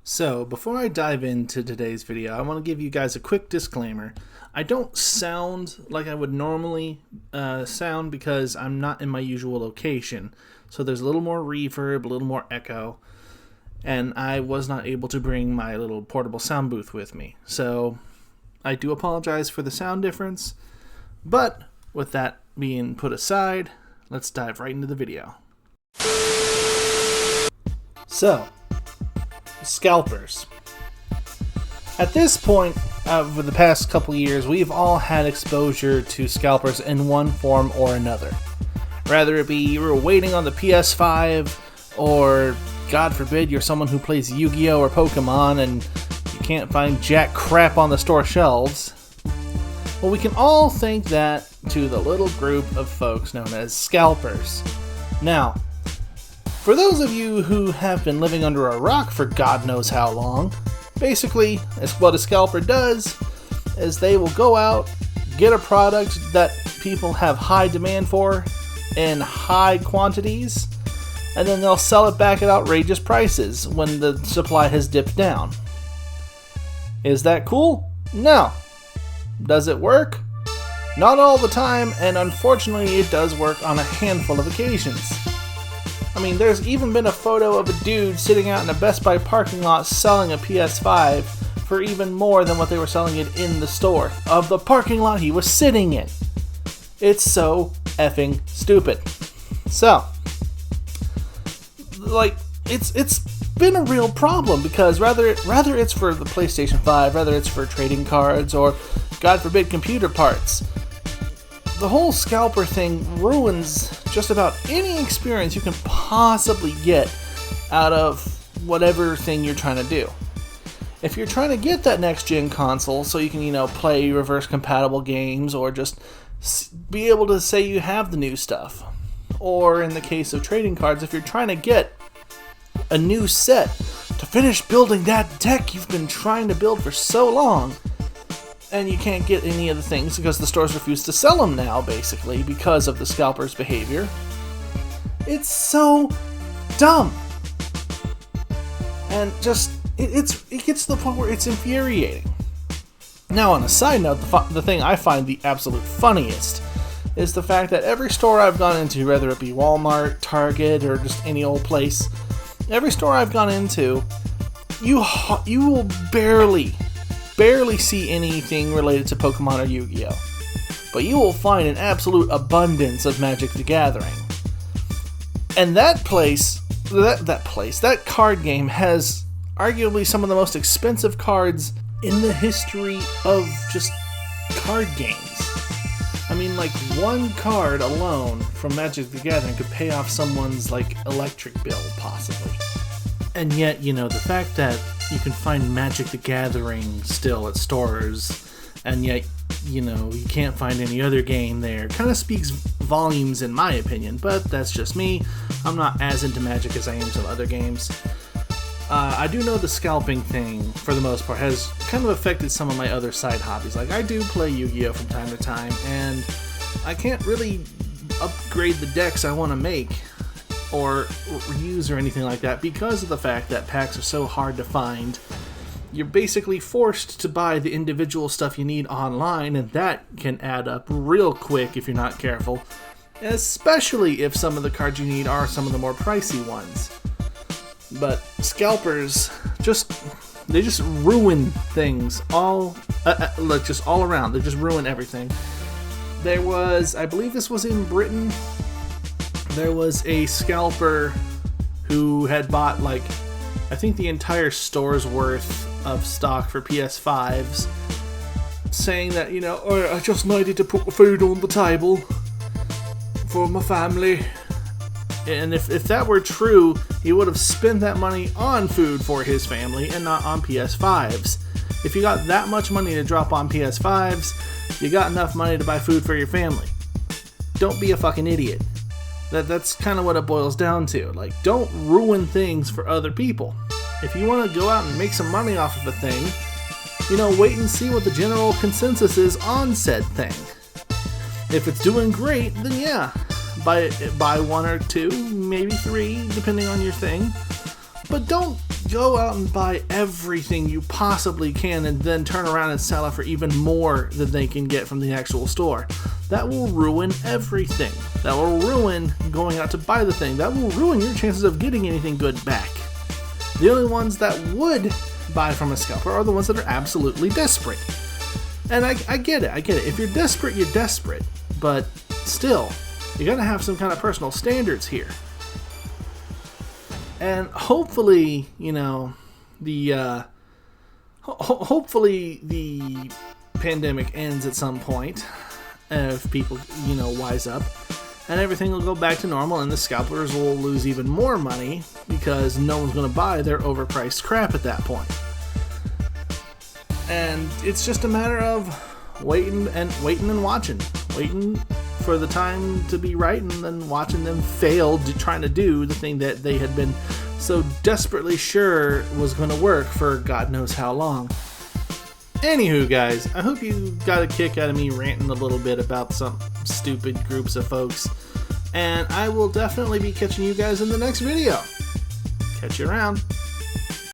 So, before I dive into today's video, I want to give you guys a quick disclaimer. I don't sound like I would normally sound because I'm not in my usual location. So there's a little more reverb, a little more echo, and I was not able to bring my little portable sound booth with me. So I do apologize for the sound difference, but with that being put aside, let's dive right into the video. So, Scalpers. At this point, over the past couple years, we've all had exposure to Scalpers in one form or another. Rather it be you were waiting on the PS5, or God forbid you're someone who plays Yu-Gi-Oh! Or Pokemon and you can't find jack crap on the store shelves. Well, we can all thank that to the little group of folks known as Scalpers. Now, for those of you who have been living under a rock for God knows how long, basically, what a scalper does is they will go out, get a product that people have high demand for in high quantities, and then they'll sell it back at outrageous prices when the supply has dipped down. Is that cool? No. Does it work? Not all the time, and unfortunately it does work on a handful of occasions. I mean, there's even been a photo of a dude sitting out in a Best Buy parking lot selling a PS5 for even more than what they were selling it in the store of the parking lot he was sitting in. It's so effing stupid. So, like, it's been a real problem because rather it's for the PlayStation 5, rather it's for trading cards or, God forbid, computer parts. The whole scalper thing ruins just about any experience you can possibly get out of whatever thing you're trying to do. If you're trying to get that next-gen console so you can, play reverse compatible games or just be able to say you have the new stuff, or in the case of trading cards, if you're trying to get a new set to finish building that deck you've been trying to build for so long, and you can't get any of the things because the stores refuse to sell them now, basically, because of the scalpers' behavior. It's so dumb. And just, it gets to the point where it's infuriating. Now, on a side note, the thing I find the absolute funniest is the fact that every store I've gone into, whether it be Walmart, Target, or just any old place, every store I've gone into, you will barely see anything related to Pokemon or Yu-Gi-Oh! But you will find an absolute abundance of Magic the Gathering. And that card game has arguably some of the most expensive cards in the history of just card games. I mean, like, one card alone from Magic the Gathering could pay off someone's, electric bill, possibly. And yet, the fact that you can find Magic the Gathering still at stores, and yet, you can't find any other game there, kind of speaks volumes in my opinion, but that's just me. I'm not as into Magic as I am some other games. I do know the scalping thing, for the most part, has kind of affected some of my other side hobbies. Like, I do play Yu-Gi-Oh! From time to time, and I can't really upgrade the decks I want to make or use or anything like that because of the fact that packs are so hard to find. You're basically forced to buy the individual stuff you need online, and that can add up real quick if you're not careful, especially if some of the cards you need are some of the more pricey ones. But scalpers just ruin things all around. They just ruin everything. There was, I believe this was in Britain, there was a scalper who had bought, I think the entire store's worth of stock for PS5s, saying that, I just needed to put food on the table for my family. And if that were true, he would have spent that money on food for his family and not on PS5s. If you got that much money to drop on PS5s, you got enough money to buy food for your family. Don't be a fucking idiot. That's kind of what it boils down to. Don't ruin things for other people. If you want to go out and make some money off of a thing, wait and see what the general consensus is on said thing. If it's doing great, then yeah, buy one or two, maybe three, depending on your thing. But don't go out and buy everything you possibly can and then turn around and sell it for even more than they can get from the actual store. That will ruin everything. That will ruin going out to buy the thing. That will ruin your chances of getting anything good back. The only ones that would buy from a scalper are the ones that are absolutely desperate. And I get it. If you're desperate, you're desperate. But still, you gotta have some kind of personal standards here. And hopefully, hopefully the pandemic ends at some point, if people, wise up, and everything will go back to normal, and the scalpers will lose even more money because no one's going to buy their overpriced crap at that point. And it's just a matter of waiting and watching, waiting for the time to be right, and then watching them fail trying to do the thing that they had been so desperately sure was going to work for God knows how long. Anywho, guys, I hope you got a kick out of me ranting a little bit about some stupid groups of folks, and I will definitely be catching you guys in the next video. Catch you around.